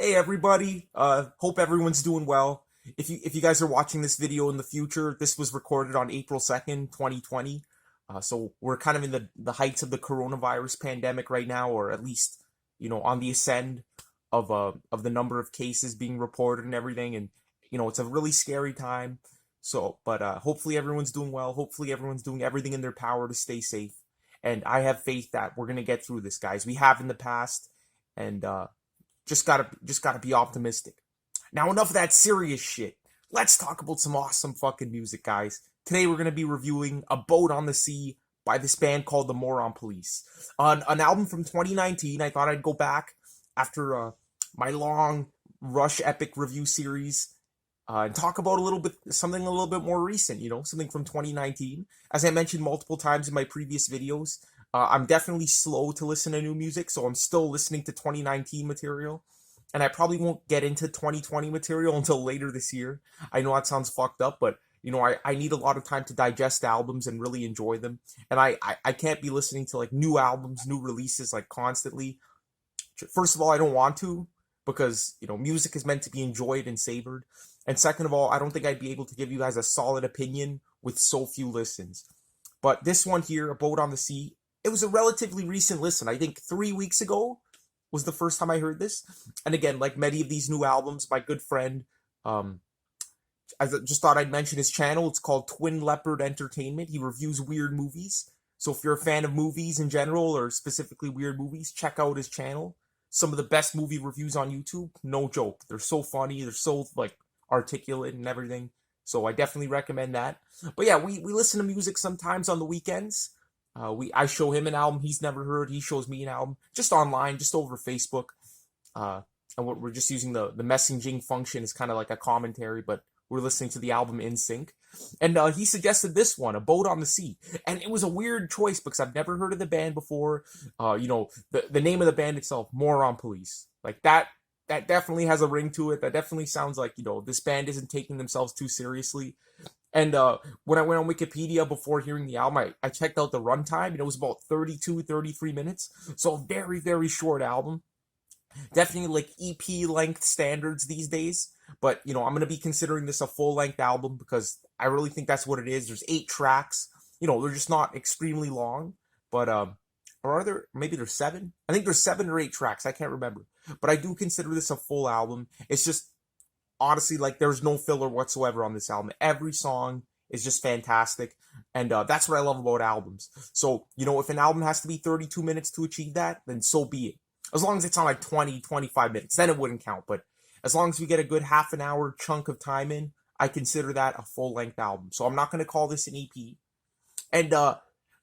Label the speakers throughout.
Speaker 1: Hey everybody, hope everyone's doing well. If you guys are watching this video in the future, this was recorded on April 2nd, 2020. So we're kind of in the heights of the coronavirus pandemic right now, or at least, on the ascend of the number of cases being reported and everything. And, it's a really scary time. So, but hopefully everyone's doing well. Hopefully everyone's doing everything in their power to stay safe. And I have faith that we're gonna get through this, guys. We have in the past, and just gotta be optimistic. Now enough of that serious shit. Let's talk about some awesome fucking music, guys. Today we're gonna be reviewing A Boat on the Sea by this band called the Moron Police. On an album from 2019, I thought I'd go back after my long Rush epic review series and talk about something a little bit more recent, something from 2019. As I mentioned multiple times in my previous videos, I'm definitely slow to listen to new music, so I'm still listening to 2019 material. And I probably won't get into 2020 material until later this year. I know that sounds fucked up, but I need a lot of time to digest albums and really enjoy them. And I can't be listening to like new albums, new releases like constantly. First of all, I don't want to, because music is meant to be enjoyed and savored. And second of all, I don't think I'd be able to give you guys a solid opinion with so few listens. But this one here, A Boat on the Sea, it was a relatively recent listen. I think 3 weeks ago was the first time I heard this. And again, like many of these new albums, my good friend, I just thought I'd mention his channel. It's called Twin Leopard Entertainment. He reviews weird movies. So if you're a fan of movies in general, or specifically weird movies, check out his channel. Some of the best movie reviews on YouTube, no joke. They're so funny. They're so like articulate and everything. So I definitely recommend that. But yeah, we listen to music sometimes on the weekends. I show him an album he's never heard. He shows me an album just online, just over Facebook. And we're just using the messaging function as kind of like a commentary, but we're listening to the album in sync. And he suggested this one, A Boat on the Sea. And it was a weird choice because I've never heard of the band before. The name of the band itself, Moron Police. Like that definitely has a ring to it. That definitely sounds like, this band isn't taking themselves too seriously. And when I went on Wikipedia before hearing the album, I checked out the runtime, and it was about 32, 33 minutes. So a very, very short album. Definitely like EP length standards these days. But, I'm going to be considering this a full length album because I really think that's what it is. There's 8 tracks. They're just not extremely long. But, or are there, maybe there's 7? I think there's 7 or 8 tracks. I can't remember. But I do consider this a full album. It's just, honestly, like, there's no filler whatsoever on this album. Every song is just fantastic. And that's what I love about albums. So, if an album has to be 32 minutes to achieve that, then so be it. As long as it's on like 20, 25 minutes, then it wouldn't count. But as long as we get a good half an hour chunk of time in, I consider that a full-length album. So I'm not going to call this an EP. And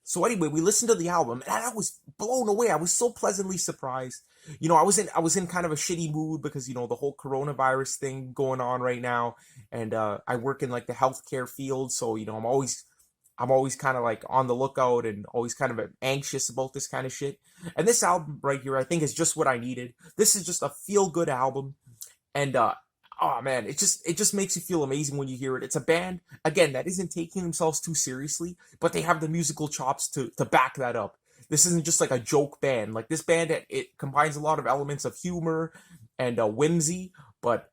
Speaker 1: so anyway, we listened to the album, and I was blown away. I was so pleasantly surprised. I was in kind of a shitty mood because, the whole coronavirus thing going on right now. And I work in like the healthcare field. So, I'm always kind of like on the lookout and always kind of anxious about this kind of shit. And this album right here, I think, is just what I needed. This is just a feel-good album. And oh man, it just makes you feel amazing when you hear it. It's a band, again, that isn't taking themselves too seriously, but they have the musical chops to back that up. This isn't just like a joke band. Like this band, it combines a lot of elements of humor and whimsy, but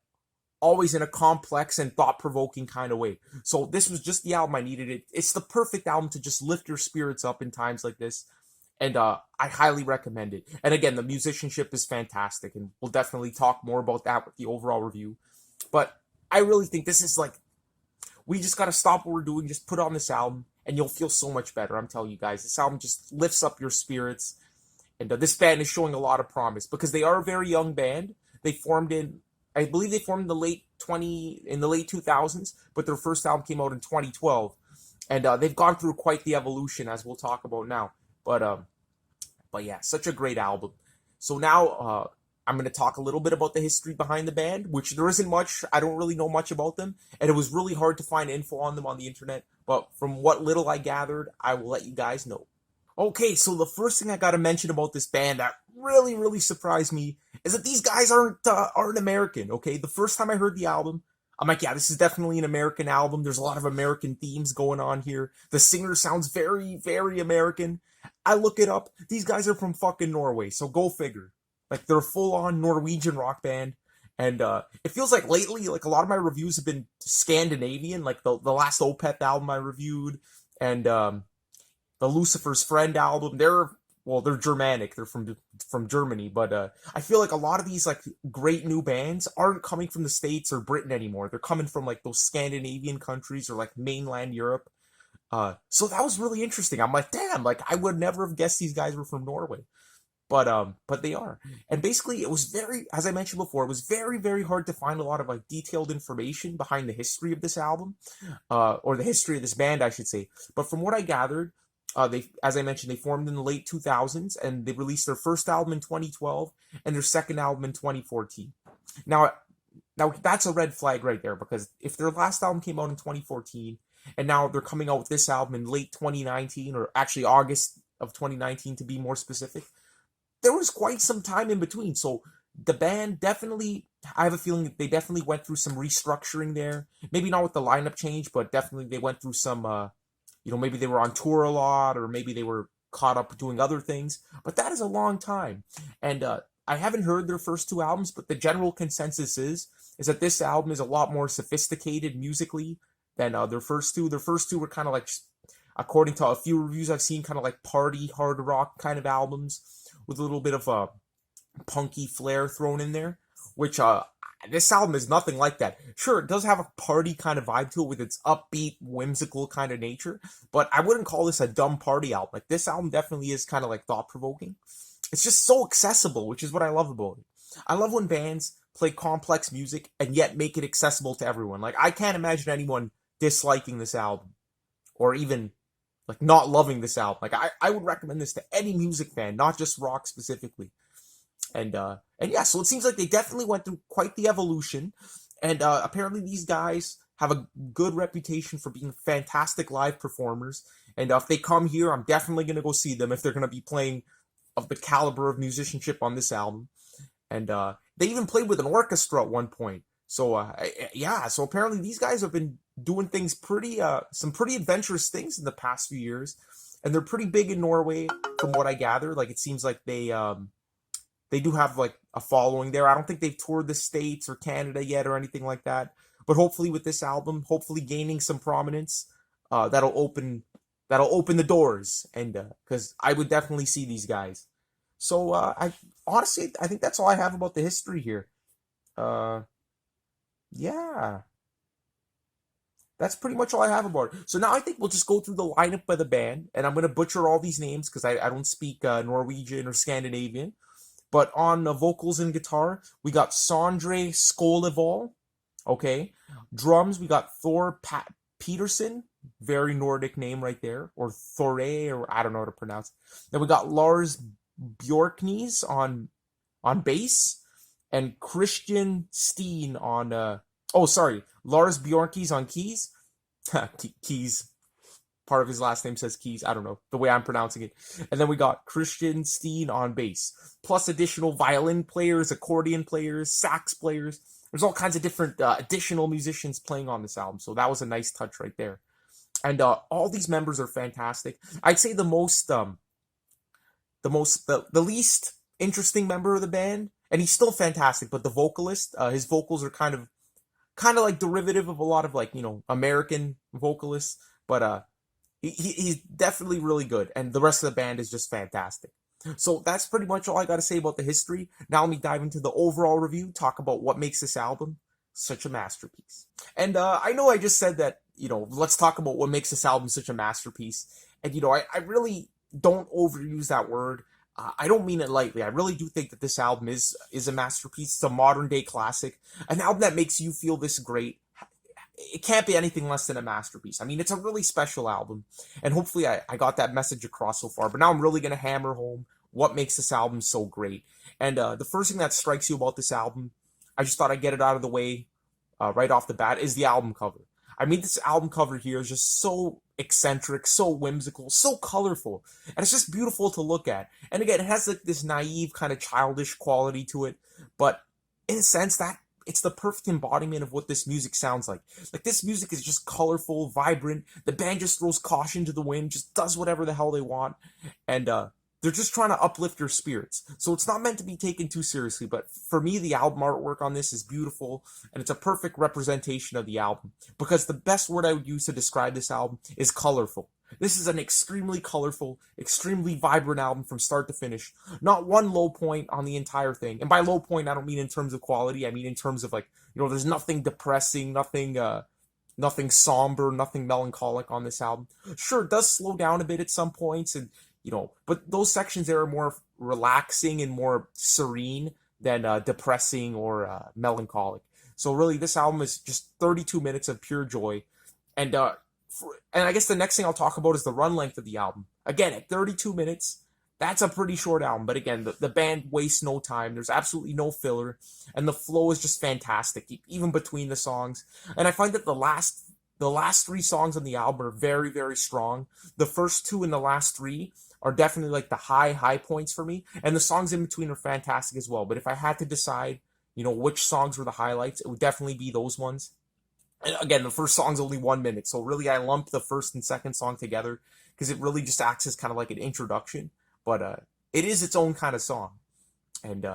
Speaker 1: always in a complex and thought-provoking kind of way. So this was just the album I needed. It's the perfect album to just lift your spirits up in times like this. And I highly recommend it. And again, the musicianship is fantastic, and we'll definitely talk more about that with the overall review. But I really think this is like, we just got to stop what we're doing, just put on this album, and you'll feel so much better. I'm telling you guys, this album just lifts up your spirits. And this band is showing a lot of promise because they are a very young band. I believe they formed in the late 2000s, but their first album came out in 2012. And they've gone through quite the evolution, as we'll talk about now. But yeah, such a great album. So now I'm going to talk a little bit about the history behind the band, which there isn't much. I don't really know much about them, and it was really hard to find info on them on the internet. But from what little I gathered, I will let you guys know. Okay, so the first thing I got to mention about this band that really, really surprised me is that these guys aren't American. Okay, the first time I heard the album, I'm like, yeah, this is definitely an American album. There's a lot of American themes going on here. The singer sounds very, very American. I look it up. These guys are from fucking Norway, so go figure. Like, they're a full-on Norwegian rock band. And it feels like lately, like a lot of my reviews have been Scandinavian, like the last Opeth album I reviewed, and the Lucifer's Friend album. They're Germanic. They're from Germany, but I feel like a lot of these like great new bands aren't coming from the States or Britain anymore. They're coming from like those Scandinavian countries or like mainland Europe. So that was really interesting. I'm like, damn, like I would never have guessed these guys were from Norway. But they are. And basically it was very, as I mentioned before, it was very, very hard to find a lot of like detailed information behind the history of this album, or the history of this band, I should say. But from what I gathered, as I mentioned, they formed in the late 2000s and they released their first album in 2012 and their second album in 2014. Now, now that's a red flag right there, because if their last album came out in 2014 and now they're coming out with this album in late 2019, or actually August of 2019 to be more specific, there was quite some time in between. So the band definitely, I have a feeling that they definitely went through some restructuring there. Maybe not with the lineup change, but definitely they went through some, maybe they were on tour a lot, or maybe they were caught up doing other things. But that is a long time. And I haven't heard their first two albums, but the general consensus is that this album is a lot more sophisticated musically than their first two. Their first two were kind of like, according to a few reviews I've seen, kind of like party hard rock kind of albums with a little bit of a punky flair thrown in there, which this album is nothing like that. Sure, it does have a party kind of vibe to it with its upbeat, whimsical kind of nature, but I wouldn't call this a dumb party album. Like, this album definitely is kind of like thought-provoking. It's just so accessible, which is what I love about it. I love when bands play complex music and yet make it accessible to everyone. Like, I can't imagine anyone disliking this album, or even like not loving this album. Like I would recommend this to any music fan, not just rock specifically. And yeah, so it seems like they definitely went through quite the evolution. And apparently these guys have a good reputation for being fantastic live performers. And if they come here, I'm definitely gonna go see them if they're gonna be playing of the caliber of musicianship on this album. And they even played with an orchestra at one point. So yeah, so apparently these guys have been doing things some pretty adventurous things in the past few years, and they're pretty big in Norway from what I gather. Like, it seems like they do have like a following there. I don't think they've toured the States or Canada yet or anything like that, but hopefully with this album, hopefully gaining some prominence, that'll open the doors, and because I would definitely see these guys. So I honestly, I think that's all I have about the history here. Yeah, that's pretty much all I have about it. So now I think we'll just go through the lineup by the band, and I'm going to butcher all these names because I don't speak Norwegian or Scandinavian. But on vocals and guitar, we got Sondre Skålevall. Okay. Drums, we got Thor Peterson. Very Nordic name right there. Or Thore, or I don't know how to pronounce it. Then we got Lars Bjorknes on bass. And Christian Steen on, Lars Bjorknes on keys. Keys. Part of his last name says keys. I don't know the way I'm pronouncing it. And then we got Christian Steen on bass, plus additional violin players, accordion players, sax players. There's all kinds of different additional musicians playing on this album. So that was a nice touch right there. And all these members are fantastic. I'd say the least interesting member of the band, and he's still fantastic, but the vocalist, his vocals are kind of like derivative of a lot of like, American vocalists, but he's definitely really good, and the rest of the band is just fantastic. So that's pretty much all I got to say about the history. Now let me dive into the overall review, talk about what makes this album such a masterpiece. And I know I just said that, let's talk about what makes this album such a masterpiece. And, I really don't overuse that word. I don't mean it lightly. I really do think that this album is a masterpiece. It's a modern day classic. An album that makes you feel this great. It can't be anything less than a masterpiece. I mean, it's a really special album, and hopefully I got that message across so far, but now I'm really going to hammer home what makes this album so great. And the first thing that strikes you about this album, I just thought I'd get it out of the way right off the bat, is the album cover. I mean, this album cover here is just so eccentric, so whimsical, so colorful, and it's just beautiful to look at. And again, it has like this naive kind of childish quality to it, but in a sense that it's the perfect embodiment of what this music sounds like. Like, this music is just colorful, vibrant. The band just throws caution to the wind, just does whatever the hell they want. And they're just trying to uplift your spirits. So it's not meant to be taken too seriously, but for me, the album artwork on this is beautiful, and it's a perfect representation of the album. Because the best word I would use to describe this album is colorful. This is an extremely colorful, extremely vibrant album from start to finish. Not one low point on the entire thing. And by low point, I don't mean in terms of quality. I mean in terms of, like, there's nothing depressing, nothing somber, nothing melancholic on this album. Sure, it does slow down a bit at some points, and but those sections there are more relaxing and more serene than depressing or melancholic. So really, this album is just 32 minutes of pure joy, and and I guess the next thing I'll talk about is the run length of the album. Again, at 32 minutes, that's a pretty short album. But again, the band wastes no time. There's absolutely no filler, and the flow is just fantastic, even between the songs. And I find that the last three songs on the album are very, very strong. The first two and the last three are definitely like the high points for me, and the songs in between are fantastic as well. But if I had to decide, which songs were the highlights, it would definitely be those ones. And again, the first song's only 1 minute, so really I lumped the first and second song together because it really just acts as kind of like an introduction, but it is its own kind of song. And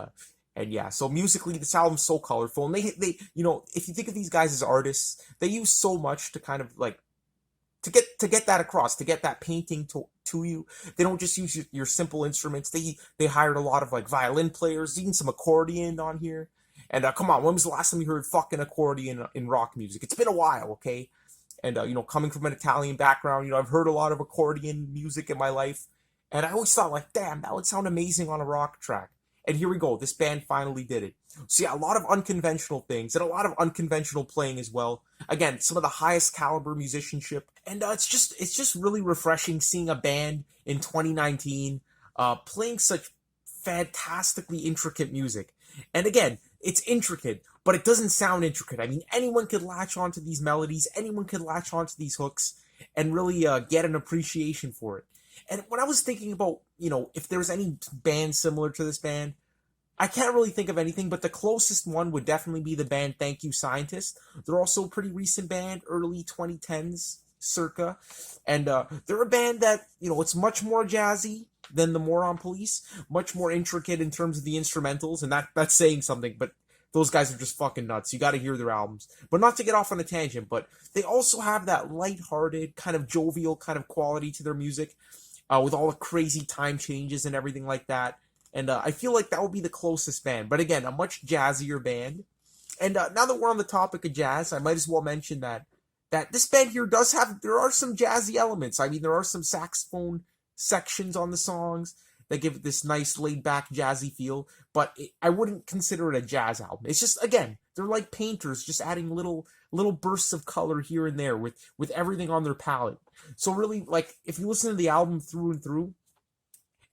Speaker 1: yeah, so musically, this album's so colorful, and they if you think of these guys as artists, they use so much to kind of like to get that across, to get that painting to you. They don't just use your simple instruments. They hired a lot of like violin players, even some accordion on here. And come on, when was the last time you heard fucking accordion in rock music? It's been a while, okay? And coming from an Italian background, I've heard a lot of accordion music in my life, and I always thought like, damn, that would sound amazing on a rock track. And here we go. This band finally did it. So yeah, a lot of unconventional things and a lot of unconventional playing as well. Again, some of the highest caliber musicianship, and it's just really refreshing seeing a band in 2019 playing such fantastically intricate music. And again, it's intricate, but it doesn't sound intricate. I mean, anyone could latch onto these melodies, anyone could latch onto these hooks, and really get an appreciation for it. And when I was thinking about, if there's any band similar to this band, I can't really think of anything, but the closest one would definitely be the band Thank You Scientist. They're also a pretty recent band, early 2010s, circa. And they're a band that, it's much more jazzy than the Moron Police, much more intricate in terms of the instrumentals, and that's saying something, but those guys are just fucking nuts. You got to hear their albums. But not to get off on a tangent, but they also have that lighthearted, kind of jovial kind of quality to their music, with all the crazy time changes and everything like that. And I feel like that would be the closest band. But again, a much jazzier band. And now that we're on the topic of jazz, I might as well mention that this band here there are some jazzy elements. I mean, there are some saxophone sections on the songs that give it this nice laid-back jazzy feel, but I wouldn't consider it a jazz album. It's just, again, they're like painters, just adding little bursts of color here and there with everything on their palette. So really, like, if you listen to the album through and through,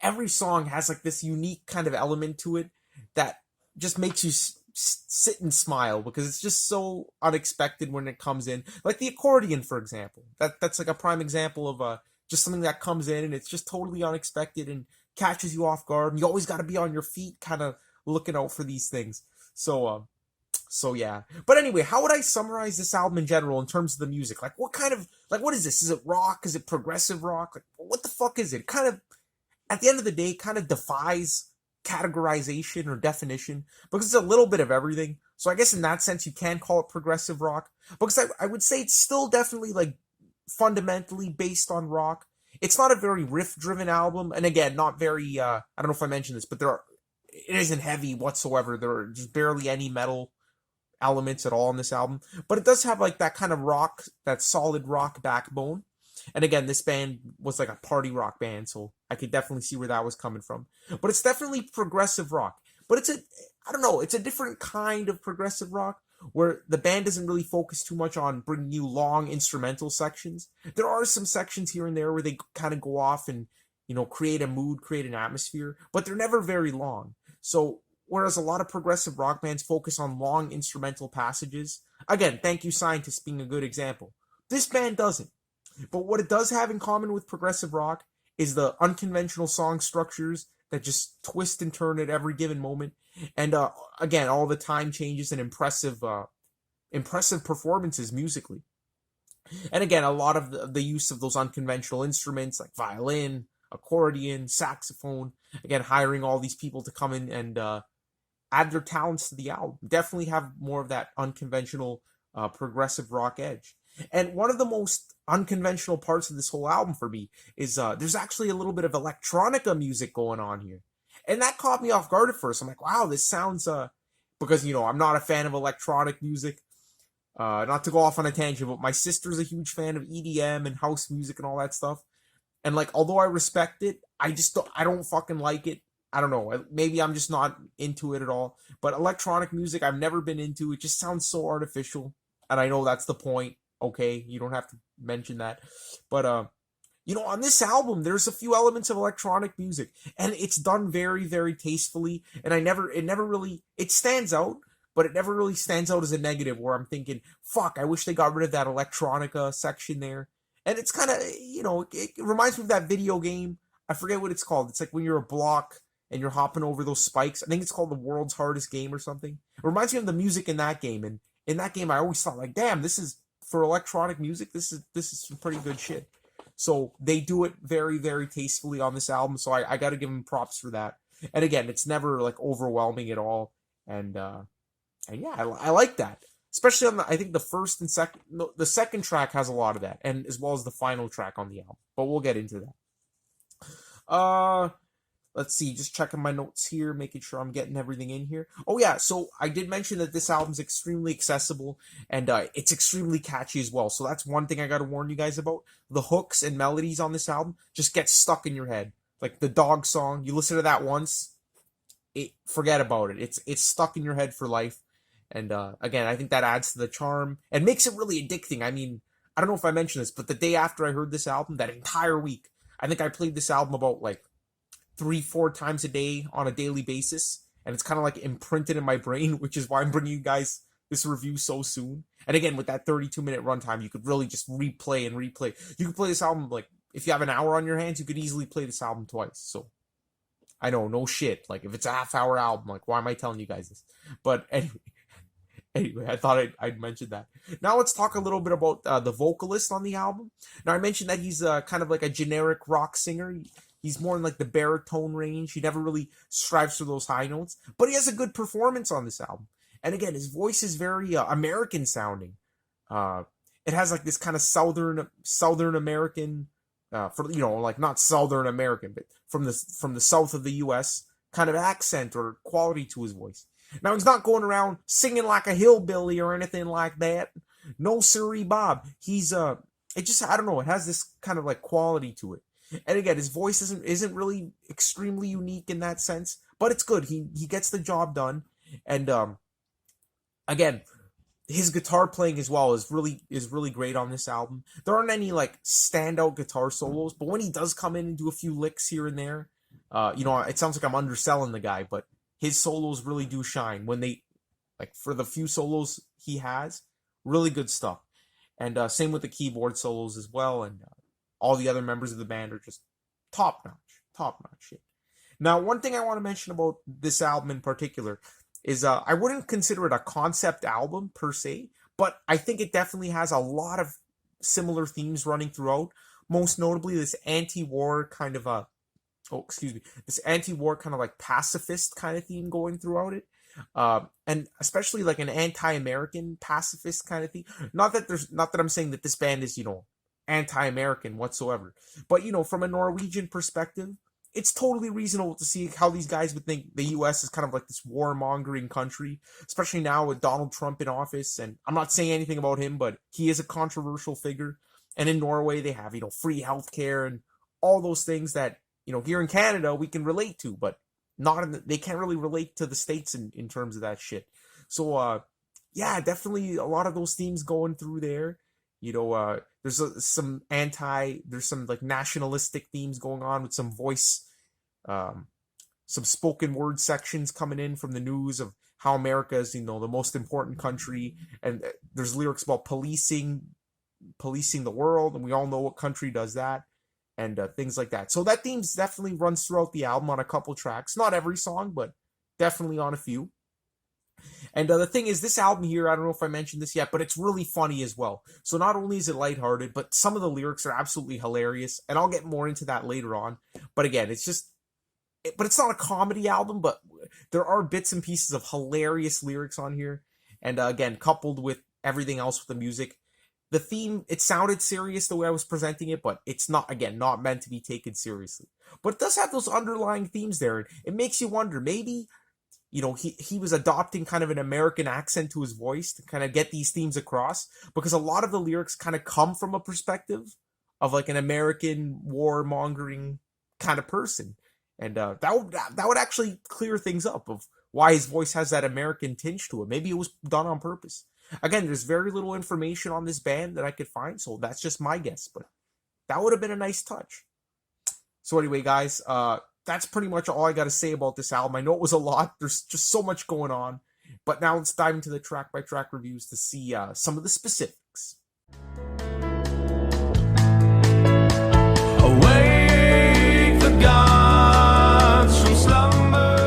Speaker 1: every song has like this unique kind of element to it that just makes you sit and smile because it's just so unexpected when it comes in. Like the accordion, for example. That's like a prime example of just something that comes in and it's just totally unexpected and catches you off guard. And you always got to be on your feet, kind of looking out for these things. So yeah. But anyway, how would I summarize this album in general in terms of the music? Like, what is this? Is it rock? Is it progressive rock? Like, what the fuck is it? Kind of, at the end of the day, kind of defies categorization or definition because it's a little bit of everything. So I guess in that sense, you can call it progressive rock. Because I would say it's still definitely like fundamentally based on rock. It's not a very riff-driven album, and again, not very. I don't know if I mentioned this, but it isn't heavy whatsoever. There are just barely any metal elements at all on this album, but it does have like that kind of rock, that solid rock backbone. And again, this band was like a party rock band, so I could definitely see where that was coming from. But it's definitely progressive rock. But it's a different kind of progressive rock where the band doesn't really focus too much on bringing you long instrumental sections. There are some sections here and there where they kind of go off and, create a mood, create an atmosphere, but they're never very long. So whereas a lot of progressive rock bands focus on long instrumental passages, again, Thank You Scientist being a good example, this band doesn't. But what it does have in common with progressive rock is the unconventional song structures that just twist and turn at every given moment. And again, all the time changes and impressive performances musically. And again, a lot of the use of those unconventional instruments like violin, accordion, saxophone. Again, hiring all these people to come in and add their talents to the album. Definitely have more of that unconventional progressive rock edge. And one of the most unconventional parts of this whole album for me is there's actually a little bit of electronica music going on here. And that caught me off guard at first. I'm like, wow, this sounds because I'm not a fan of electronic music. Not to go off on a tangent, but my sister's a huge fan of EDM and house music and all that stuff. And like, although I respect it, I don't fucking like it. I don't know. Maybe I'm just not into it at all. But electronic music, I've never been into. It just sounds so artificial. And I know that's the point. Okay, you don't have to mention that. But, on this album, there's a few elements of electronic music. And it's done very, very tastefully. And it stands out. But it never really stands out as a negative where I'm thinking, fuck, I wish they got rid of that electronica section there. And it's kind of, it reminds me of that video game. I forget what it's called. It's like when you're a block and you're hopping over those spikes. I think it's called The World's Hardest Game or something. It reminds me of the music in that game. And in that game, I always thought, like, damn, this is, for electronic music, this is some pretty good shit. So they do it very, very tastefully on this album. So I got to give them props for that. And again, it's never, like, overwhelming at all. And yeah, I like that. Especially on I think the first and second, no, the second track has a lot of that. And as well as the final track on the album. But we'll get into that. Let's see, just checking my notes here, making sure I'm getting everything in here. Oh yeah, so I did mention that this album's extremely accessible, and it's extremely catchy as well. So that's one thing I gotta warn you guys about. The hooks and melodies on this album just get stuck in your head. Like the dog song, you listen to that once, forget about it. It's stuck in your head for life. And again, I think that adds to the charm and makes it really addicting. I mean, I don't know if I mentioned this, but the day after I heard this album, that entire week, I think I played this album about like 3-4 times a day on a daily basis, and it's kind of like imprinted in my brain, which is why I'm bringing you guys this review so soon. And again, with that 32-minute runtime, you could really just replay and replay. You could play this album, like, if you have an hour on your hands, you could easily play this album twice. So I know, no shit. Like, if it's a half-hour album, like, why am I telling you guys this? But anyway, I thought I'd mention that. Now let's talk a little bit about the vocalist on the album. Now I mentioned that he's kind of like a generic rock singer. He's more in like the baritone range. He never really strives for those high notes, but he has a good performance on this album. And again, his voice is very American sounding. It has like this kind of Southern American, like not Southern American, but from the south of the U.S. kind of accent or quality to his voice. Now he's not going around singing like a hillbilly or anything like that. No siree, Bob. He's I don't know. It has this kind of like quality to it. And again, his voice isn't really extremely unique in that sense, but it's good. He gets the job done. And again, his guitar playing as well is really great on this album. There aren't any like standout guitar solos, but when he does come in and do a few licks here and there, it sounds like I'm underselling the guy, but his solos really do shine when they, like, for the few solos he has, really good stuff. And same with the keyboard solos as well. And all the other members of the band are just top notch shit. Now, one thing I want to mention about this album in particular is I wouldn't consider it a concept album per se, but I think it definitely has a lot of similar themes running throughout. Most notably, this anti-war kind of this anti-war kind of like pacifist kind of theme going throughout it. And especially like an anti-American pacifist kind of theme. Not that I'm saying that this band is, anti-American whatsoever. But, from a Norwegian perspective, it's totally reasonable to see how these guys would think the U.S. is kind of like this warmongering country, especially now with Donald Trump in office. And I'm not saying anything about him, but he is a controversial figure. And in Norway, they have, free healthcare and all those things that, here in Canada, we can relate to, but they can't really relate to the States in terms of that shit. So, yeah, definitely a lot of those themes going through there. There's some like nationalistic themes going on with some voice, some spoken word sections coming in from the news of how America is, the most important country. And there's lyrics about policing the world. And we all know what country does that. And things like that. So that theme definitely runs throughout the album on a couple tracks. Not every song, but definitely on a few. And the thing is, this album here, I don't know if I mentioned this yet, but it's really funny as well. So not only is it lighthearted, but some of the lyrics are absolutely hilarious, and I'll get more into that later on. But again, but it's not a comedy album, but there are bits and pieces of hilarious lyrics on here. And again, coupled with everything else with the music, the theme, it sounded serious the way I was presenting it, but it's not, again, not meant to be taken seriously. But it does have those underlying themes there, and it makes you wonder, maybe he was adopting kind of an American accent to his voice to kind of get these themes across, because a lot of the lyrics kind of come from a perspective of like an American warmongering kind of person. And that would actually clear things up of why his voice has that American tinge to it. Maybe it was done on purpose. Again, there's very little information on this band that I could find, so that's just my guess, but that would have been a nice touch. So anyway, guys, that's pretty much all I got to say about this album. I know it was a lot. There's just so much going on. But now let's dive into the track-by-track reviews to see some of the specifics. Awake the gods from slumber.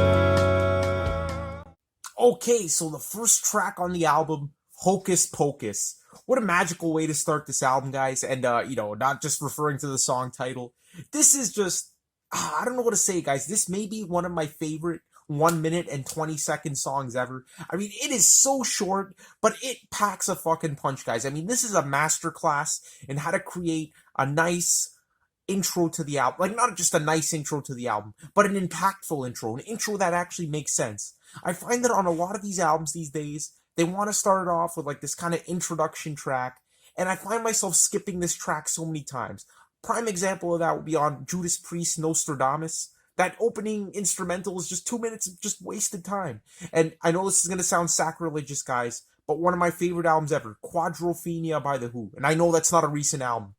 Speaker 1: Okay, so the first track on the album, Hocus Pocus. What a magical way to start this album, guys. And, not just referring to the song title. This is just... I don't know what to say, guys. This may be one of my favorite 1 minute and 20-second songs ever. I mean, it is so short, but it packs a fucking punch, guys. I mean, this is a masterclass in how to create a nice intro to the album. Like, not just a nice intro to the album, but an impactful intro. An intro that actually makes sense. I find that on a lot of these albums these days, they want to start it off with, like, this kind of introduction track, and I find myself skipping this track so many times. Prime example of that would be on Judas Priest, Nostradamus. That opening instrumental is just 2 minutes of just wasted time. And I know this is going to sound sacrilegious, guys, but one of my favorite albums ever, Quadrophenia by The Who. And I know that's not a recent album,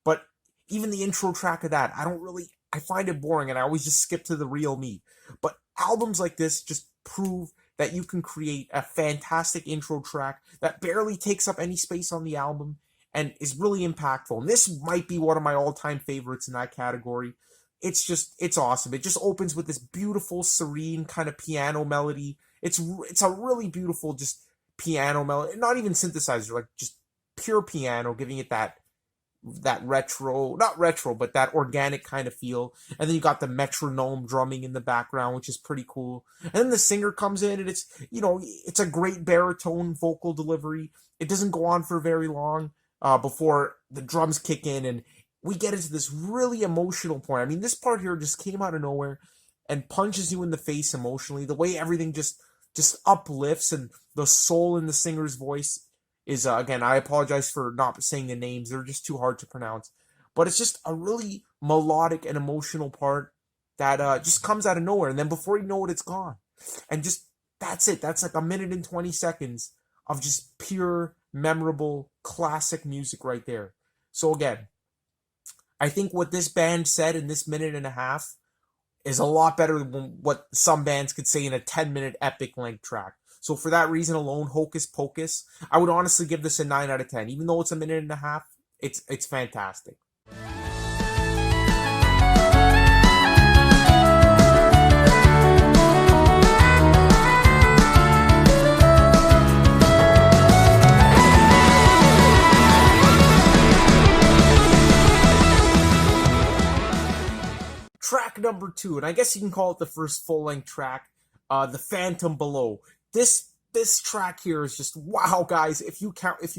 Speaker 1: but even the intro track of that, I find it boring, and I always just skip to the real me. But albums like this just prove that you can create a fantastic intro track that barely takes up any space on the album, and is really impactful. And this might be one of my all-time favorites in that category. It's awesome. It just opens with this beautiful, serene kind of piano melody. It's a really beautiful just piano melody. Not even synthesizer, like just pure piano, giving it that retro, not retro, but that organic kind of feel. And then you got the metronome drumming in the background, which is pretty cool. And then the singer comes in, and it's a great baritone vocal delivery. It doesn't go on for very long before the drums kick in, and we get into this really emotional point. I mean, this part here just came out of nowhere and punches you in the face emotionally. The way everything just uplifts, and the soul in the singer's voice is, again, I apologize for not saying the names. They're just too hard to pronounce. But it's just a really melodic and emotional part that just comes out of nowhere. And then before you know it, it's gone. And just, that's it. That's like 1 minute and 20 seconds of just pure, memorable, classic music right there. So again, I think what this band said in this minute and a half is a lot better than what some bands could say in a 10-minute epic length track. So for that reason alone, Hocus Pocus, I would honestly give this a 9 out of 10. Even though it's a minute and a half, it's fantastic. Track number 2, and I guess you can call it the first full-length track, The Phantom Below. This track here is just wow, guys. If you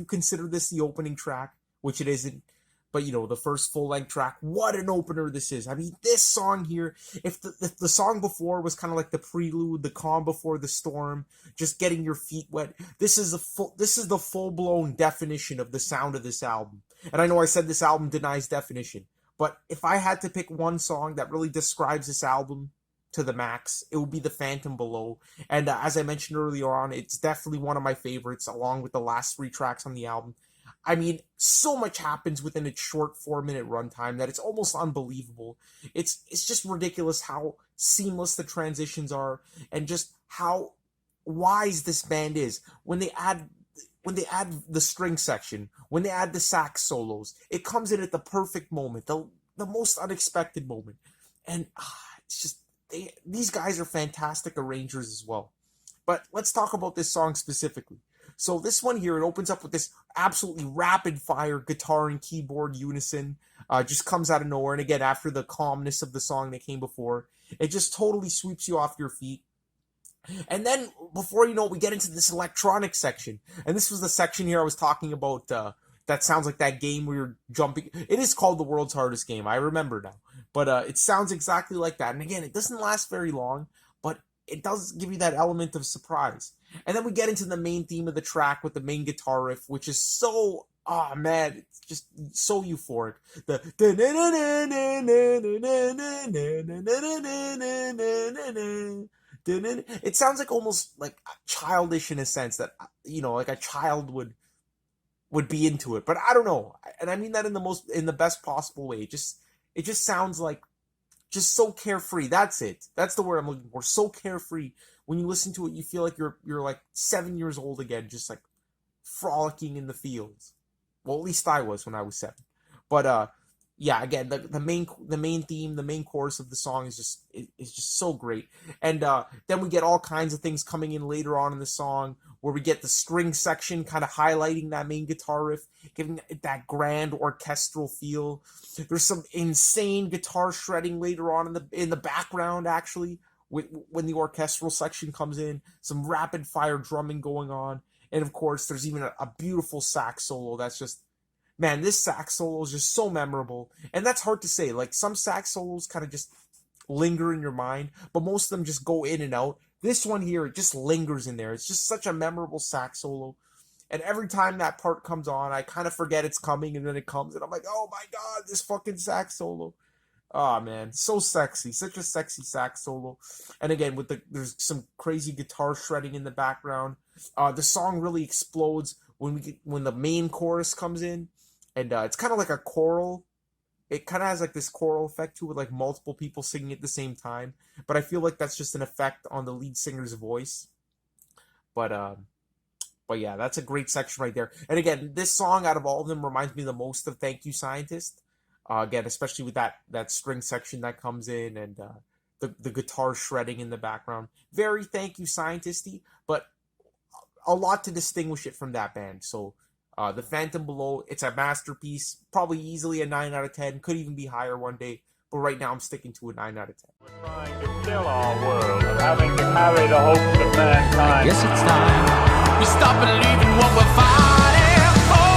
Speaker 1: consider this the opening track, which it isn't, but the first full-length track, what an opener this is. I mean, this song here, if the song before was kind of like the prelude, the calm before the storm, just getting your feet wet, this is the full-blown definition of the sound of this album. And I know I said this album denies definition, but if I had to pick one song that really describes this album to the max, it would be The Phantom Below. And as I mentioned earlier on, it's definitely one of my favorites, along with the last 3 tracks on the album. I mean, so much happens within its short 4-minute runtime that it's almost unbelievable. It's just ridiculous how seamless the transitions are, and just how wise this band is when they add the string section, when they add the sax solos. It comes in at the perfect moment, the most unexpected moment. And it's just, these guys are fantastic arrangers as well. But let's talk about this song specifically. So this one here, it opens up with this absolutely rapid fire guitar and keyboard unison. Just comes out of nowhere. And again, after the calmness of the song that came before, it just totally sweeps you off your feet. And then, before you know it, we get into this electronic section. And this was the section here I was talking about, that sounds like that game where you're jumping. It is called the world's hardest game, I remember now. But it sounds exactly like that. And again, it doesn't last very long, but it does give you that element of surprise. And then we get into the main theme of the track with the main guitar riff, which is so, oh man, it's just so euphoric. The it sounds like almost like childish in a sense that, like a child would be into it, but I don't know, and I mean that in the best possible way. It just sounds like just so carefree. That's it. That's the word I'm looking for. So carefree. When you listen to it, you feel like you're like 7 years old again, just like frolicking in the fields. Well, at least I was when I was 7. But yeah, again, the main theme, the main chorus of the song is just so great. And then we get all kinds of things coming in later on in the song, where we get the string section kind of highlighting that main guitar riff, giving it that grand orchestral feel. There's some insane guitar shredding later on in the background, actually, when the orchestral section comes in. Some rapid fire drumming going on, and of course, there's even a beautiful sax solo. That's just, man, this sax solo is just so memorable. And that's hard to say. Like, some sax solos kind of just linger in your mind, but most of them just go in and out. This one here, it just lingers in there. It's just such a memorable sax solo. And every time that part comes on, I kind of forget it's coming, and then it comes, and I'm like, oh my god, this fucking sax solo. Oh man, so sexy. Such a sexy sax solo. And again, there's some crazy guitar shredding in the background. The song really explodes when the main chorus comes in. And it's kind of like a choral. It kind of has like this choral effect to it, like multiple people singing at the same time. But I feel like that's just an effect on the lead singer's voice. But yeah, that's a great section right there. And again, this song out of all of them reminds me the most of Thank You, Scientist. Again, especially with that string section that comes in, and the guitar shredding in the background. Very Thank You, Scientist-y, but a lot to distinguish it from that band. So The Phantom Below, it's a masterpiece, probably easily a 9 out of 10, could even be higher one day, but right now I'm sticking to a 9 out of 10.
Speaker 2: We're trying to kill our world, having to carry the hopes of mankind.
Speaker 3: Yes, it's time we stop believing what we're fighting for.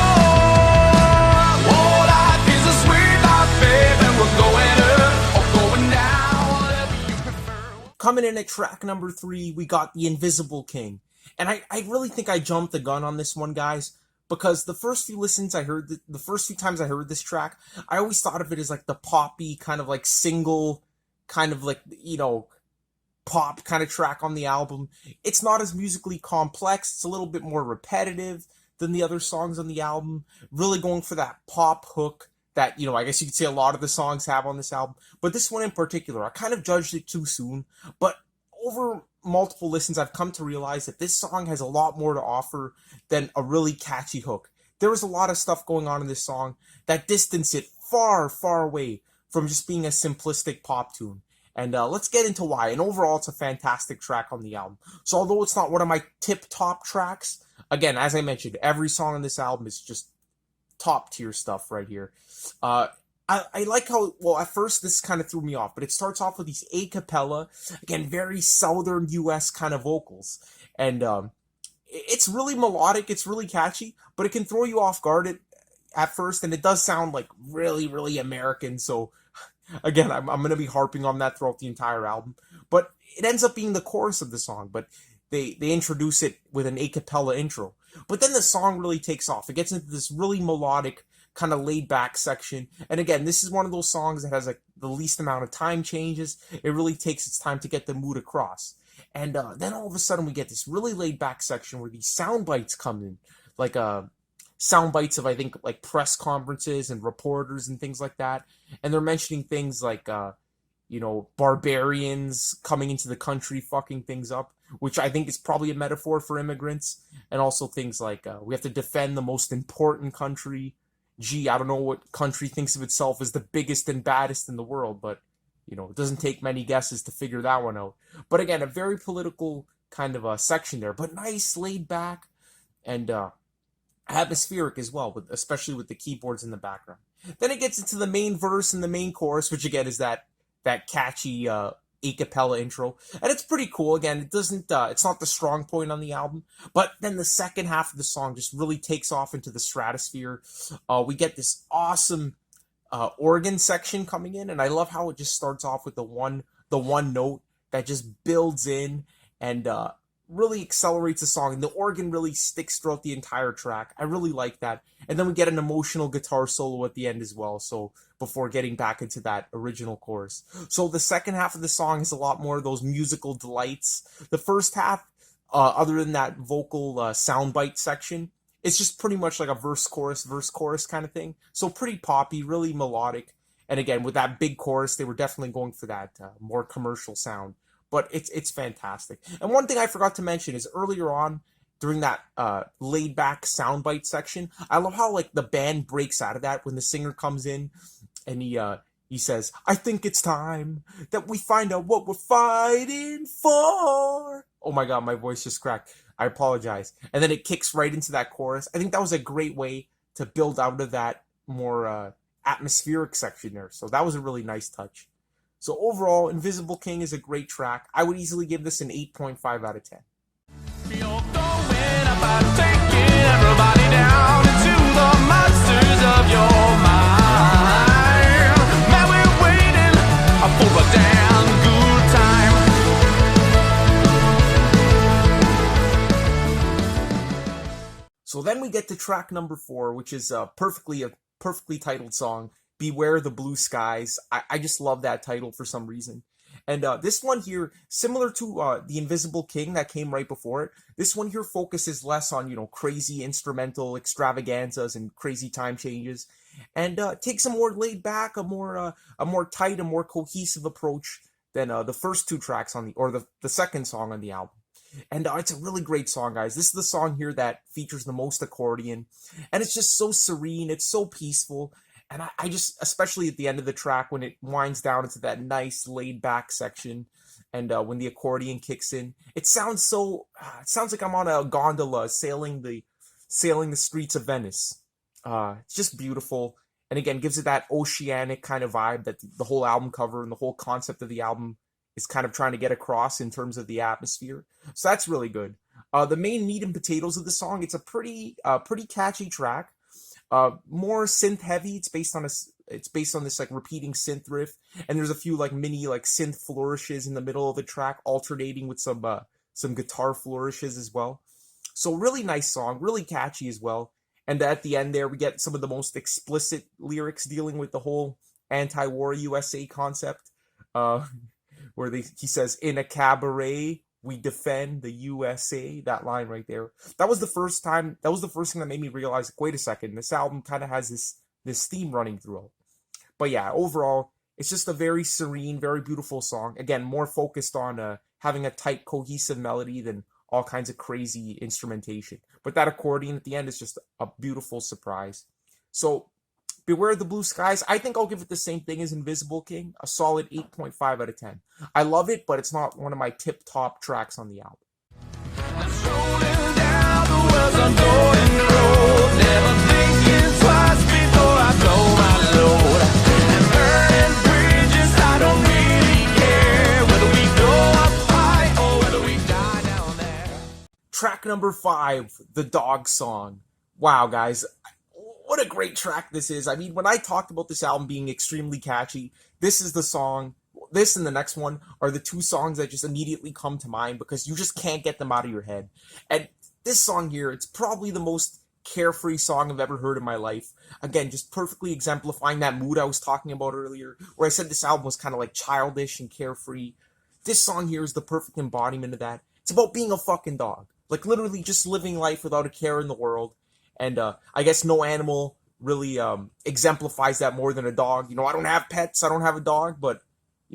Speaker 3: Oh, life is a sweet life, baby, we're going up or going down, whatever you prefer.
Speaker 1: Coming in at track number 3, we got The Invisible King. And I really think I jumped the gun on this one, guys. Because the first few listens I heard, the first few times I heard this track, I always thought of it as like the poppy kind of like single, kind of like, pop kind of track on the album. It's not as musically complex. It's a little bit more repetitive than the other songs on the album. Really going for that pop hook that, I guess you could say a lot of the songs have on this album. But this one in particular, I kind of judged it too soon. But over multiple listens, I've come to realize that this song has a lot more to offer than a really catchy hook. There was a lot of stuff going on in this song that distanced it far, far away from just being a simplistic pop tune. And let's get into why. And overall, it's a fantastic track on the album. So although it's not one of my tip-top tracks, again, as I mentioned, every song on this album is just top-tier stuff right here. I like how, well, at first this kind of threw me off, but it starts off with these a cappella, again, very southern U.S. kind of vocals. And it's really melodic, it's really catchy, but it can throw you off guard at first, and it does sound like really, really American. So, again, I'm going to be harping on that throughout the entire album. But it ends up being the chorus of the song, but they introduce it with an a cappella intro. But then the song really takes off. It gets into this really melodic, kind of laid back section. And again, this is one of those songs that has like the least amount of time changes. It really takes its time to get the mood across. And then all of a sudden we get this really laid back section where these sound bites come in, like sound bites of, I think, like press conferences and reporters and things like that. And they're mentioning things like, barbarians coming into the country, fucking things up, which I think is probably a metaphor for immigrants. And also things like, we have to defend the most important country. Gee, I don't know what country thinks of itself as the biggest and baddest in the world, but, it doesn't take many guesses to figure that one out. But again, a very political kind of a section there, but nice, laid back, and atmospheric as well, especially with the keyboards in the background. Then it gets into the main verse and the main chorus, which again is that catchy a cappella intro, and it's pretty cool. Again, it's not the strong point on the album, but then the second half of the song just really takes off into the stratosphere. We get this awesome organ section coming in, and I love how it just starts off with the one note that just builds in and really accelerates the song, and the organ really sticks throughout the entire track. I really like that. And then we get an emotional guitar solo at the end as well, so before getting back into that original chorus. So the second half of the song is a lot more of those musical delights. The first half, other than that vocal soundbite section, it's just pretty much like a verse chorus kind of thing. So pretty poppy, really melodic. And again, with that big chorus, they were definitely going for that more commercial sound. But it's fantastic. And one thing I forgot to mention is earlier on, during that laid back soundbite section, I love how like the band breaks out of that when the singer comes in and he says, "I think it's time that we find out what we're fighting for." Oh my god, my voice just cracked. I apologize. And then it kicks right into that chorus. I think that was a great way to build out of that more atmospheric section there. So that was a really nice touch. So overall, Invisible King is a great track. I would easily give this an 8.5 out of 10.
Speaker 3: You're going about taking everybody down into the monsters of your mind. Man, we're waiting for a damn good time.
Speaker 1: So then we get to track number 4, which is a perfectly titled song, Beware the Blue Skies. I just love that title for some reason. And this one here, similar to the Invisible King that came right before it, this one here focuses less on, crazy instrumental extravaganzas and crazy time changes, and takes a more laid back, a more tight, a more cohesive approach than the first two tracks on the second song on the album. And it's a really great song, guys. This is the song here that features the most accordion, and it's just so serene, it's so peaceful. And I just, especially at the end of the track, when it winds down into that nice laid-back section, and when the accordion kicks in, it sounds like I'm on a gondola sailing the streets of Venice. It's just beautiful, and again, gives it that oceanic kind of vibe that the whole album cover and the whole concept of the album is kind of trying to get across in terms of the atmosphere. So that's really good. The main meat and potatoes of the song, it's a pretty catchy track. More synth heavy. It's based on this like repeating synth riff, and there's a few like mini like synth flourishes in the middle of the track, alternating with some guitar flourishes as well. So really nice song, really catchy as well. And at the end there, we get some of the most explicit lyrics dealing with the whole anti-war USA concept, where he says, "In a cabaret, we defend the USA." That line right there. That was the first thing that made me realize, like, wait a second, this album kind of has this theme running throughout. But yeah, overall, it's just a very serene, very beautiful song. Again, more focused on having a tight, cohesive melody than all kinds of crazy instrumentation. But that accordion at the end is just a beautiful surprise. So, Beware the Blue Skies, I think I'll give it the same thing as Invisible King, a solid 8.5 out of 10. I love it, but it's not one of my tip-top tracks on the album.
Speaker 3: I'm strolling down the Wells Ungoing Road, never thinking twice before I blow my load. And burning bridges, I don't really care whether we go up high or whether we die down there.
Speaker 1: Track number 5, The Dog Song. Wow, guys. What a great track this is. I mean, when I talked about this album being extremely catchy, this is the song, this and the next one are the two songs that just immediately come to mind because you just can't get them out of your head. And this song here, it's probably the most carefree song I've ever heard in my life. Again, just perfectly exemplifying that mood I was talking about earlier, where I said this album was kind of like childish and carefree. This song here is the perfect embodiment of that. It's about being a fucking dog. Like, literally just living life without a care in the world. And I guess no animal really exemplifies that more than a dog. I don't have pets. I don't have a dog. But,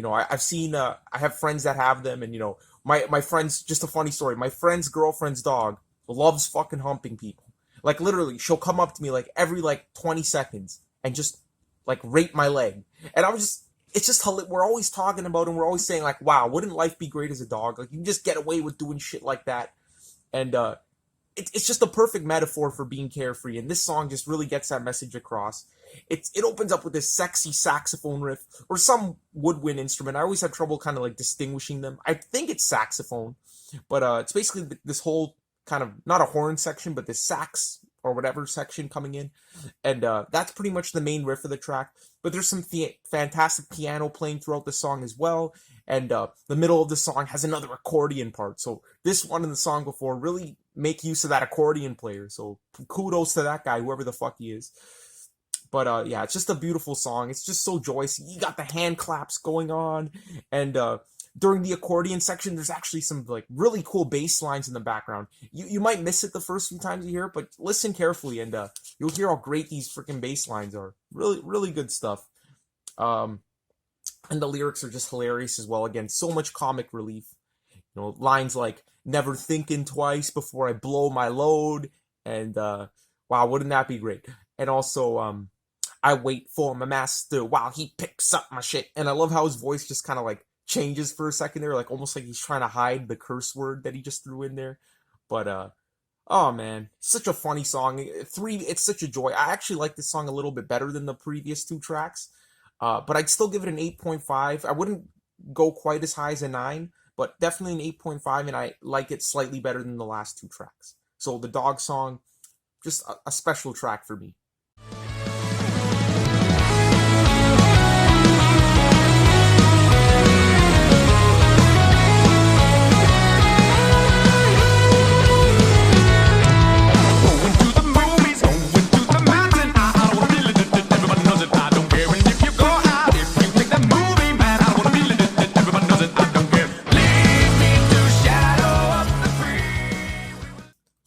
Speaker 1: I've seen, I have friends that have them. And, my friends, just a funny story. My friend's girlfriend's dog loves fucking humping people. Like, literally, she'll come up to me, like, every, 20 seconds and just, rape my leg. And it's just we're always talking about, and we're always saying like, wow, wouldn't life be great as a dog? Like, you can just get away with doing shit like that. And it's just a perfect metaphor for being carefree, and this song just really gets that message across. It opens up with this sexy saxophone riff, or some woodwind instrument. I always have trouble kind of like distinguishing them. I think it's saxophone, but it's basically this whole kind of, not a horn section, but this sax or whatever section coming in, and that's pretty much the main riff of the track. But there's some fantastic piano playing throughout the song as well, and the middle of the song has another accordion part. So this one in the song before really make use of that accordion player. So kudos to that guy, whoever the fuck he is. But yeah, it's just a beautiful song. It's just so joyous. You got the hand claps going on, and during the accordion section, there's actually some like really cool bass lines in the background. You might miss it the first few times you hear it, but listen carefully, and you'll hear how great these freaking bass lines are. Really, really good stuff. And the lyrics are just hilarious as well. Again, so much comic relief. You know, lines like "never thinking twice before I blow my load," and wow, wouldn't that be great? And also, I wait for my master while he picks up my shit. And I love how his voice just kind of like changes for a second there, like almost like he's trying to hide the curse word that he just threw in there. But oh man, such a funny song. It's such a joy. I actually like this song a little bit better than the previous two tracks. But I'd still give it an 8.5. I wouldn't go quite as high as a 9, but definitely an 8.5, and I like it slightly better than the last two tracks. So the dog song, just a special track for me.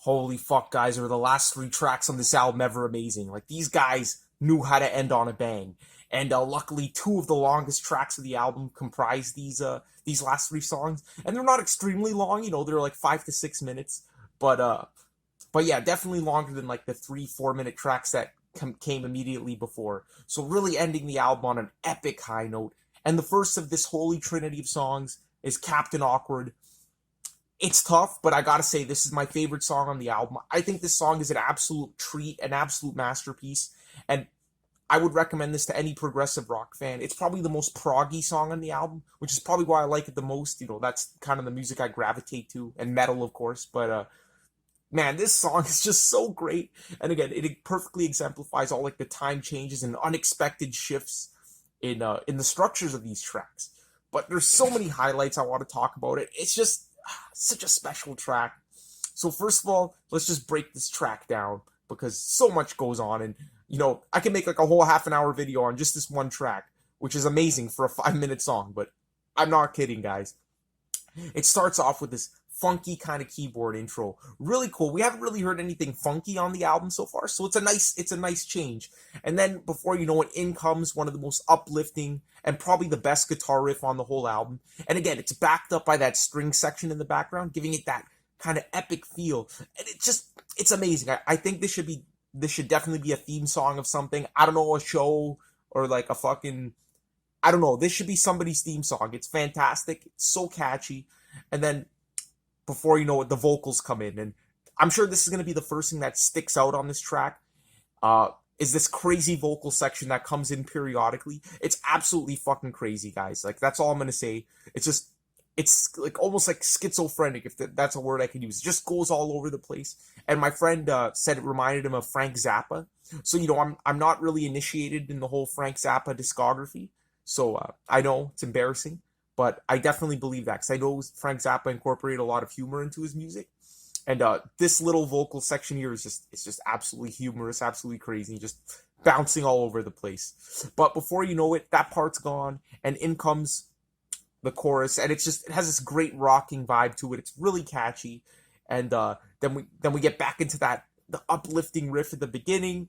Speaker 1: Holy fuck, guys, are the last three tracks on this album ever amazing. Like, these guys knew how to end on a bang. And luckily, two of the longest tracks of the album comprise these last three songs. And they're not extremely long, you know, they're like 5 to 6 minutes. But yeah, definitely longer than like the 3-4 minute tracks that came immediately before. So really ending the album on an epic high note. And the first of this holy trinity of songs is Captain Awkward. It's tough, but I gotta say, this is my favorite song on the album. I think this song is an absolute treat, an absolute masterpiece, and I would recommend this to any progressive rock fan. It's probably the most proggy song on the album, which is probably why I like it the most. You know, that's kind of the music I gravitate to, and metal, of course, but man, this song is just so great. And again, it perfectly exemplifies all like the time changes and unexpected shifts in the structures of these tracks. But there's so many highlights I want to talk about it. It's just such a special track. So first of all, let's just break this track down, because so much goes on, and you know, I can make like a whole half an hour video on just this one track, which is amazing for a 5-minute song, but I'm not kidding, guys. It starts off with this funky kind of keyboard intro. Really cool. We haven't really heard anything funky on the album so far, so it's a nice change. And then before you know it, in comes one of the most uplifting and probably the best guitar riff on the whole album. And again, it's backed up by that string section in the background, giving it that kind of epic feel. And it's amazing. I think this should definitely be a theme song of something. I don't know, a show or like a fucking, I don't know. This should be somebody's theme song. It's fantastic. It's so catchy. And then before you know it, the vocals come in, and I'm sure this is going to be the first thing that sticks out on this track. Is this crazy vocal section that comes in periodically. It's absolutely fucking crazy, guys. Like, that's all I'm going to say. It's like almost like schizophrenic, if that's a word I could use. It just goes all over the place. And my friend said it reminded him of Frank Zappa. So, you know, I'm not really initiated in the whole Frank Zappa discography. So I know it's embarrassing, but I definitely believe that, because I know Frank Zappa incorporated a lot of humor into his music. And this little vocal section here is just absolutely humorous, absolutely crazy, just bouncing all over the place. But before you know it, that part's gone, and in comes the chorus, and it has this great rocking vibe to it. It's really catchy, and then we get back into the uplifting riff at the beginning,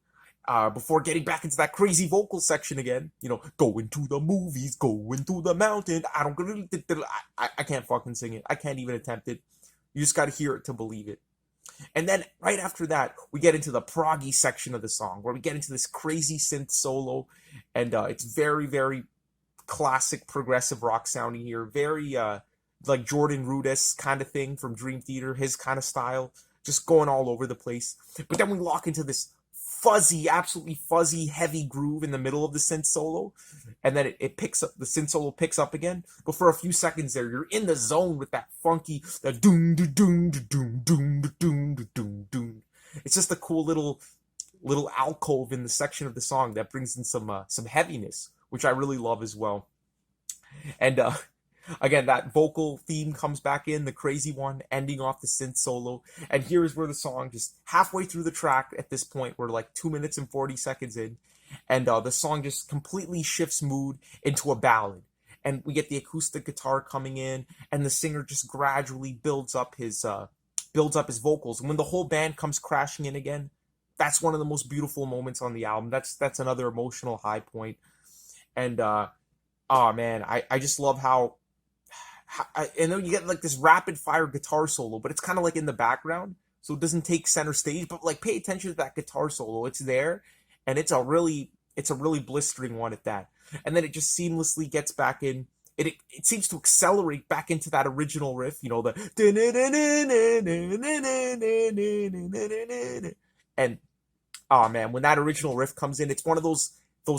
Speaker 1: before getting back into that crazy vocal section again. You know, going to the movies, going to the mountain. I can't fucking sing it. I can't even attempt it. You just got to hear it to believe it. And then right after that, we get into the proggy section of the song, where we get into this crazy synth solo, and it's very, very classic progressive rock sounding here. Very like Jordan Rudess kind of thing from Dream Theater, his kind of style, just going all over the place. But then we lock into this fuzzy, absolutely fuzzy, heavy groove in the middle of the synth solo, and then it picks up, the synth solo picks up again. But for a few seconds there, you're in the zone with that funky, the doom doom doom doom doom doom doom doom. It's just a cool little alcove in the section of the song that brings in some heaviness, which I really love as well. And again, that vocal theme comes back in, the crazy one, ending off the synth solo. And here's where the song, just halfway through the track at this point, we're like 2 minutes and 40 seconds in, and the song just completely shifts mood into a ballad. And we get the acoustic guitar coming in, and the singer just gradually builds up his vocals. And when the whole band comes crashing in again, that's one of the most beautiful moments on the album. That's another emotional high point. And oh man, I just love how and then you get like this rapid fire guitar solo, but it's kind of like in the background, so it doesn't take center stage. But like, pay attention to that guitar solo; it's there, and it's a really blistering one at that. And then it just seamlessly gets back in. It seems to accelerate back into that original riff, you know, the and oh man, when that original riff comes in, it's one of those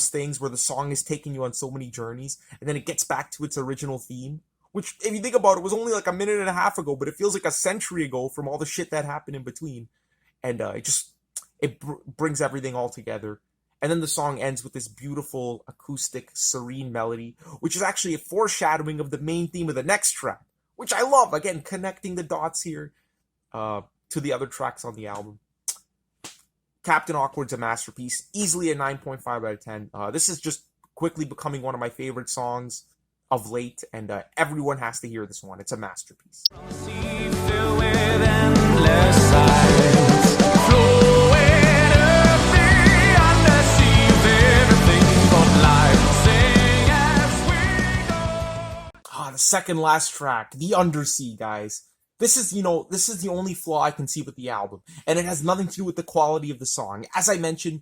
Speaker 1: things where the song is taking you on so many journeys, and then it gets back to its original theme. Which, if you think about it, was only like a minute and a half ago, but it feels like a century ago from all the shit that happened in between. And it brings everything all together. And then the song ends with this beautiful, acoustic, serene melody, which is actually a foreshadowing of the main theme of the next track, which I love. Again, connecting the dots here to the other tracks on the album. Captain Awkward's a masterpiece. Easily a 9.5 out of 10. This is just quickly becoming one of my favorite songs of late, and everyone has to hear this one. It's a masterpiece. The second last track, the Undersea, guys. This is the only flaw I can see with the album, and it has nothing to do with the quality of the song. As I mentioned,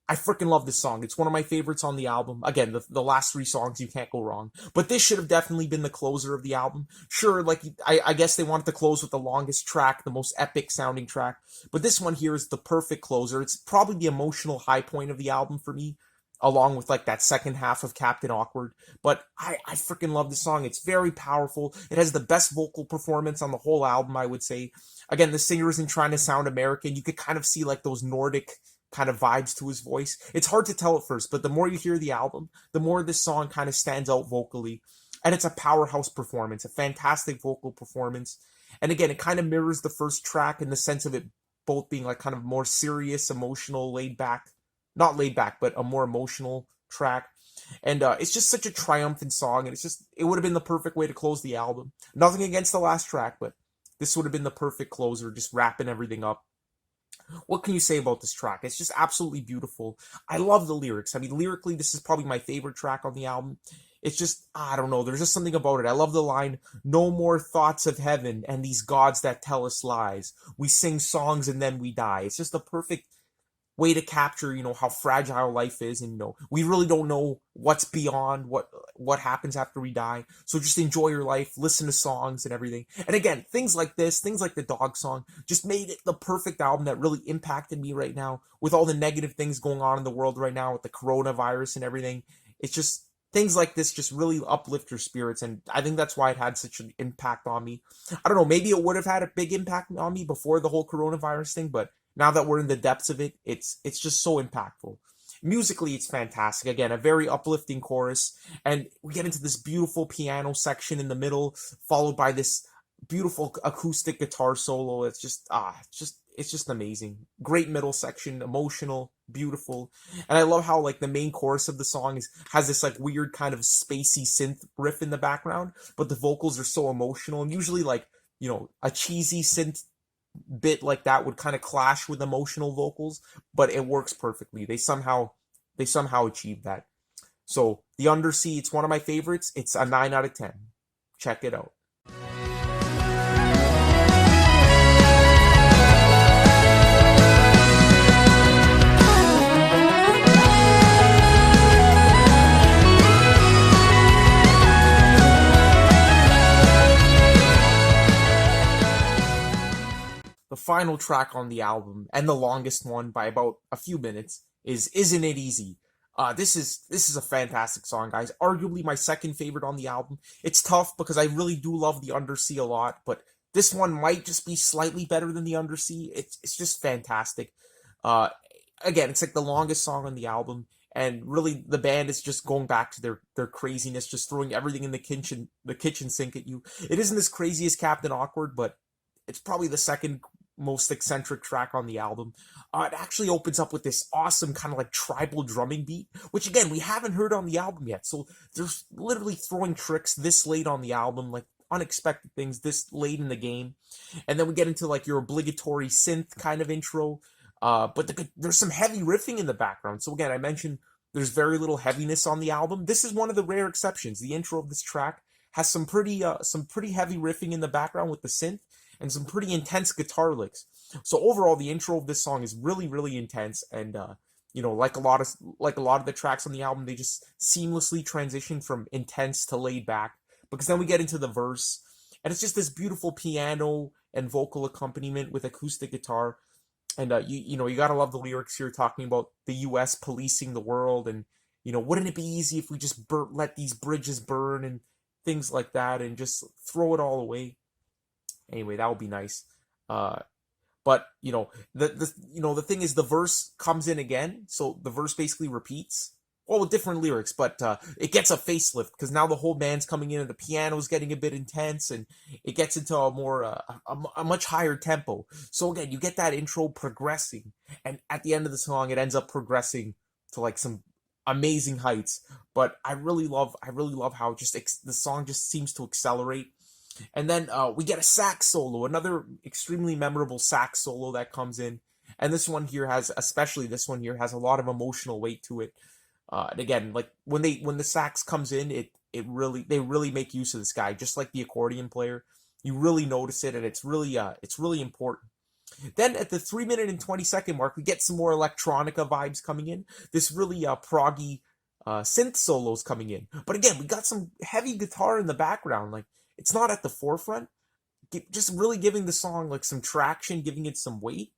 Speaker 1: I freaking love this song. It's one of my favorites on the album. Again, the last three songs, you can't go wrong. But this should have definitely been the closer of the album. Sure, like, I guess they wanted to close with the longest track, the most epic sounding track. But this one here is the perfect closer. It's probably the emotional high point of the album for me, along with like that second half of Captain Awkward. But I freaking love this song. It's very powerful. It has the best vocal performance on the whole album, I would say. Again, the singer isn't trying to sound American. You could kind of see like those Nordic kind of vibes to his voice. It's hard to tell at first, but the more you hear the album, the more this song kind of stands out vocally. And it's a powerhouse performance, a fantastic vocal performance. And again, it kind of mirrors the first track in the sense of it both being like kind of more serious, emotional, laid back, not laid back, but a more emotional track. And it's just such a triumphant song. And it would have been the perfect way to close the album. Nothing against the last track, but this would have been the perfect closer, just wrapping everything up. What can you say about this track? It's just absolutely beautiful. I love the lyrics. I mean, lyrically, this is probably my favorite track on the album. It's just, I don't know, there's just something about it. I love the line, "No more thoughts of heaven and these gods that tell us lies. We sing songs and then we die." It's just a perfect way to capture, how fragile life is, and we really don't know what's beyond what happens after we die. So just enjoy your life, listen to songs and everything. And again, things like this, things like the dog song, just made it the perfect album that really impacted me right now with all the negative things going on in the world right now with the coronavirus and everything. It's just things like this just really uplift your spirits, and I think that's why it had such an impact on me. I don't know, maybe it would have had a big impact on me before the whole coronavirus thing, but now that we're in the depths of it, it's just so impactful. Musically, it's fantastic. Again, a very uplifting chorus, and we get into this beautiful piano section in the middle, followed by this beautiful acoustic guitar solo. It's just amazing. Great middle section, emotional, beautiful, and I love how like the main chorus of the song has this like weird kind of spacey synth riff in the background, but the vocals are so emotional, and usually like a cheesy synth bit like that would kind of clash with emotional vocals, but it works perfectly. They somehow achieve that. So the Undersea, it's one of my favorites. It's a 9 out of 10. Check it out. final track on the album, and the longest one by about a few minutes, is Isn't It Easy? This is a fantastic song, guys. Arguably my second favorite on the album. It's tough because I really do love the Undersea a lot, but this one might just be slightly better than the Undersea. It's just fantastic. Uh, Again, it's like the longest song on the album, and really the band is just going back to their craziness, just throwing everything in the kitchen sink at you. It isn't as crazy as Captain Awkward, but it's probably the second most eccentric track on the album. It actually opens up with this awesome kind of like tribal drumming beat, which again, we haven't heard on the album yet. So they're literally throwing tricks this late on the album, like unexpected things this late in the game. And then we get into like your obligatory synth kind of intro. But there's some heavy riffing in the background. So again, I mentioned there's very little heaviness on the album. This is one of the rare exceptions. The intro of this track has some pretty heavy riffing in the background with the synth, and some pretty intense guitar licks. So overall, the intro of this song is really, really intense, and like a lot of the tracks on the album, they just seamlessly transition from intense to laid back. Because then we get into the verse, and it's just this beautiful piano and vocal accompaniment with acoustic guitar. And you gotta love the lyrics here, talking about the U.S. policing the world, and wouldn't it be easy if we just let these bridges burn and things like that, and just throw it all away. Anyway, that would be nice. But the thing is, the verse comes in again, so the verse basically repeats, well, with different lyrics, but it gets a facelift because now the whole band's coming in and the piano's getting a bit intense, and it gets into a more a much higher tempo. So again, you get that intro progressing, and at the end of the song, it ends up progressing to like some amazing heights. But I really love how just the song just seems to accelerate. And then we get a sax solo, another extremely memorable sax solo that comes in. And especially this one here has a lot of emotional weight to it. And again, like when the sax comes in, they really make use of this guy, just like the accordion player. You really notice it, and it's really important. Then at the 3-minute and 20-second mark, we get some more electronica vibes coming in. This really proggy synth solos coming in. But again, we got some heavy guitar in the background. Like, it's not at the forefront, just really giving the song like some traction, giving it some weight,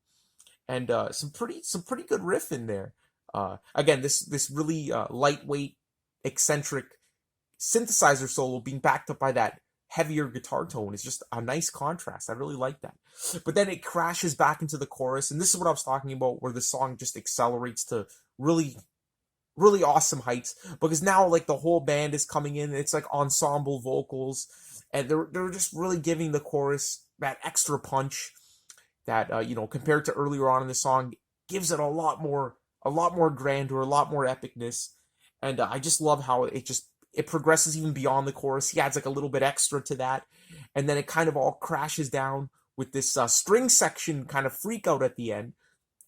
Speaker 1: and some pretty good riff in there. Again, this really lightweight, eccentric synthesizer solo being backed up by that heavier guitar tone is just a nice contrast. I really like that. But then it crashes back into the chorus, and this is what I was talking about, where the song just accelerates to really, really awesome heights, because now like the whole band is coming in, and it's like ensemble vocals, and they're just really giving the chorus that extra punch that compared to earlier on in the song, gives it a lot more grandeur, a lot more epicness. And I just love how it progresses even beyond the chorus. He adds like a little bit extra to that, and then it kind of all crashes down with this string section kind of freak out at the end,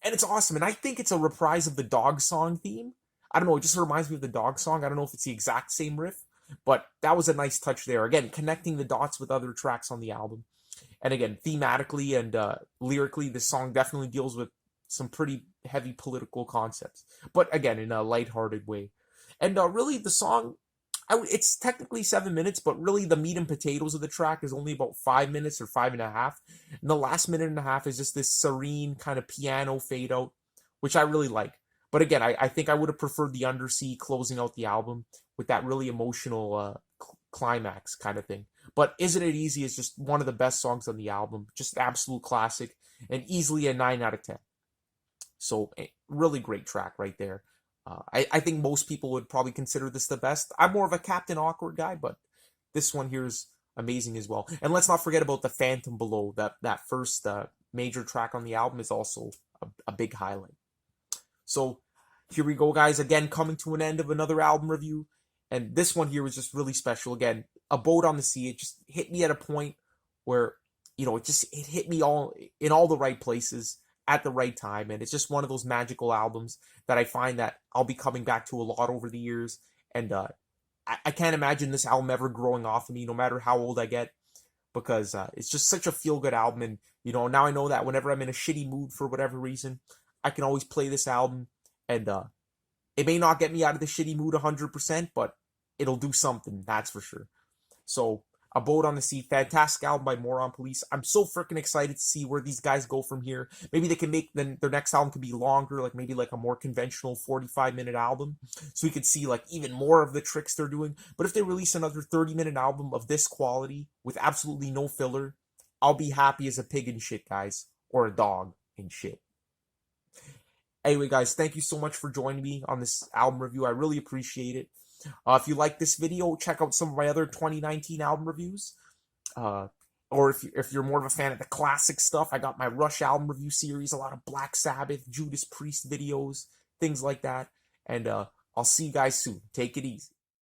Speaker 1: and it's awesome. And I think it's a reprise of the Dog Song theme. I don't know, it just reminds me of the Dog Song. I don't know if it's the exact same riff, but that was a nice touch there. Again, connecting the dots with other tracks on the album. And again, thematically and lyrically, this song definitely deals with some pretty heavy political concepts, but again, in a lighthearted way. And really, the song, it's technically 7 minutes, but really the meat and potatoes of the track is only about 5 minutes or 5.5. And the last minute and a half is just this serene kind of piano fade out, which I really like. But again, I think I would have preferred the Undersea closing out the album with that really emotional climax kind of thing. But Isn't It Easy is just one of the best songs on the album. Just an absolute classic, and easily a 9 out of 10. So, really great track right there. I think most people would probably consider this the best. I'm more of a Captain Awkward guy, but this one here is amazing as well. And let's not forget about The Phantom Below. That first major track on the album is also a big highlight. So here we go, guys. Again, coming to an end of another album review. And this one here was just really special. Again, A Boat on the Sea. It just hit me at a point where, it hit me in all the right places at the right time. And it's just one of those magical albums that I find that I'll be coming back to a lot over the years. And I can't imagine this album ever growing off of me, no matter how old I get, because it's just such a feel-good album. And, now I know that whenever I'm in a shitty mood for whatever reason, I can always play this album, and it may not get me out of the shitty mood 100%, but it'll do something, that's for sure. So A Boat on the Sea, fantastic album by Moron Police. I'm so freaking excited to see where these guys go from here. Maybe they can make their next album could be longer, like maybe like a more conventional 45-minute album, so we could see like even more of the tricks they're doing. But if they release another 30-minute album of this quality with absolutely no filler, I'll be happy as a pig in shit, guys, or a dog in shit. Anyway, guys, thank you so much for joining me on this album review. I really appreciate it. If you like this video, check out some of my other 2019 album reviews. Or if you're more of a fan of the classic stuff, I got my Rush album review series, a lot of Black Sabbath, Judas Priest videos, things like that. And I'll see you guys soon. Take it easy.